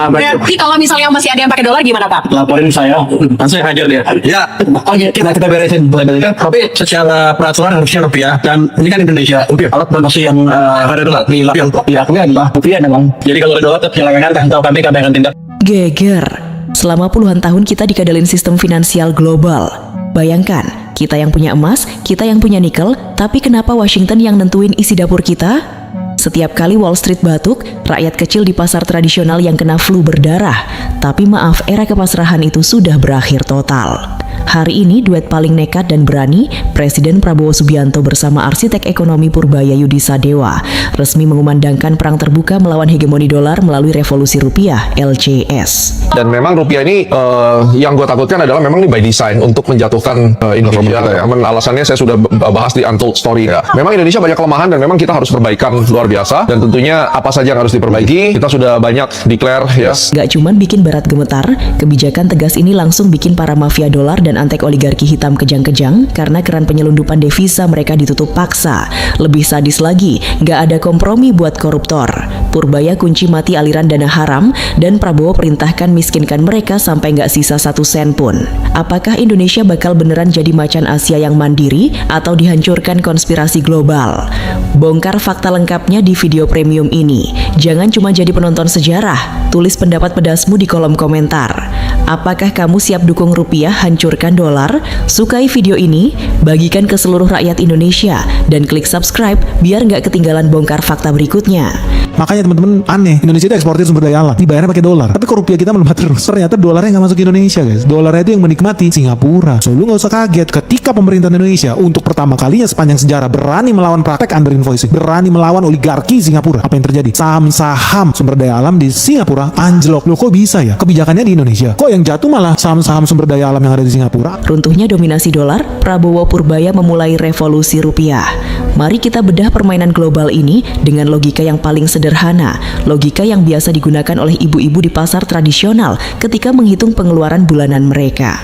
Berarti kalau misalnya masih ada yang pakai dolar gimana Pak? Laporin saya, langsung saya hajar dia. Ya, oke, kita beresin. Tapi secara peraturan harusnya rupiah, dan ini kan Indonesia. Alat transaksi yang ada dolar di lapang pihaknya adalah rupiah memang. Jadi kalau ada dolar penyelewengan, kami akan tindak. Geger. Selama puluhan tahun kita dikadalin sistem finansial global. Bayangkan, kita yang punya emas, kita yang punya nikel, tapi kenapa Washington yang nentuin isi dapur kita? Setiap kali Wall Street batuk, rakyat kecil di pasar tradisional yang kena flu berdarah. Tapi maaf, era kepasrahan itu sudah berakhir total. Hari ini duet paling nekat dan berani, Presiden Prabowo Subianto bersama arsitek ekonomi Purbaya Yudi Sadewa resmi mengumandangkan perang terbuka melawan hegemoni dolar melalui revolusi rupiah (LCS). Dan memang rupiah ini yang gue takutkan adalah memang ini by design untuk menjatuhkan Indonesia. Ya. Alasannya saya sudah bahas di Untold Story. Ya. Memang Indonesia banyak kelemahan dan memang kita harus perbaikan luar biasa. Dan tentunya apa saja yang harus diperbaiki, kita sudah banyak declare. Yes. Gak cuman bikin barat gemetar, kebijakan tegas ini langsung bikin para mafia dolar dan antek oligarki hitam kejang-kejang karena keran penyelundupan devisa mereka ditutup paksa. Lebih sadis lagi, gak ada kompromi buat koruptor. Purbaya kunci mati aliran dana haram dan Prabowo perintahkan miskinkan mereka sampai gak sisa 1 sen pun. Apakah Indonesia bakal beneran jadi macan Asia yang mandiri atau dihancurkan konspirasi global? Bongkar fakta lengkapnya di video premium ini. Jangan cuma jadi penonton sejarah, tulis pendapat pedasmu di kolom komentar. Apakah kamu siap dukung rupiah hancurkan dolar? Sukai video ini, bagikan ke seluruh rakyat Indonesia, dan klik subscribe biar nggak ketinggalan bongkar fakta berikutnya. Makanya teman-teman aneh, Indonesia itu eksportir sumber daya alam, dibayarnya pakai dolar. Tapi kok rupiah kita melemah terus? Ternyata dolarnya nggak masuk ke Indonesia guys. Dolarnya itu yang menikmati Singapura. So lu nggak usah kaget ketika pemerintah Indonesia untuk pertama kalinya sepanjang sejarah berani melawan praktek under invoicing, berani melawan oligarki Singapura. Apa yang terjadi? Saham-saham sumber daya alam di Singapura anjlok. Loh kok bisa ya? Kebijakannya di Indonesia. Kok yang jatuh malah saham-saham sumber daya alam yang ada di Singapura? Runtuhnya dominasi dolar, Prabowo Purbaya memulai revolusi rupiah. Mari kita bedah permainan global ini dengan logika yang paling sederhana, logika yang biasa digunakan oleh ibu-ibu di pasar tradisional ketika menghitung pengeluaran bulanan mereka.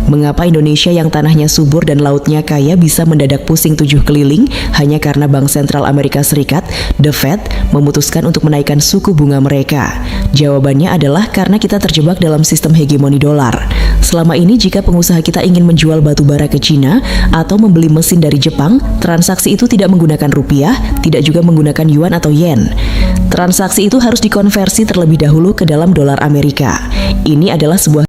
Mengapa Indonesia yang tanahnya subur dan lautnya kaya bisa mendadak pusing 7 keliling hanya karena Bank Sentral Amerika Serikat, The Fed, memutuskan untuk menaikkan suku bunga mereka? Jawabannya adalah karena kita terjebak dalam sistem hegemoni dolar. Selama ini jika pengusaha kita ingin menjual batu bara ke Cina atau membeli mesin dari Jepang, transaksi itu tidak menggunakan rupiah, tidak juga menggunakan yuan atau yen. Transaksi itu harus dikonversi terlebih dahulu ke dalam dolar Amerika. Ini adalah sebuah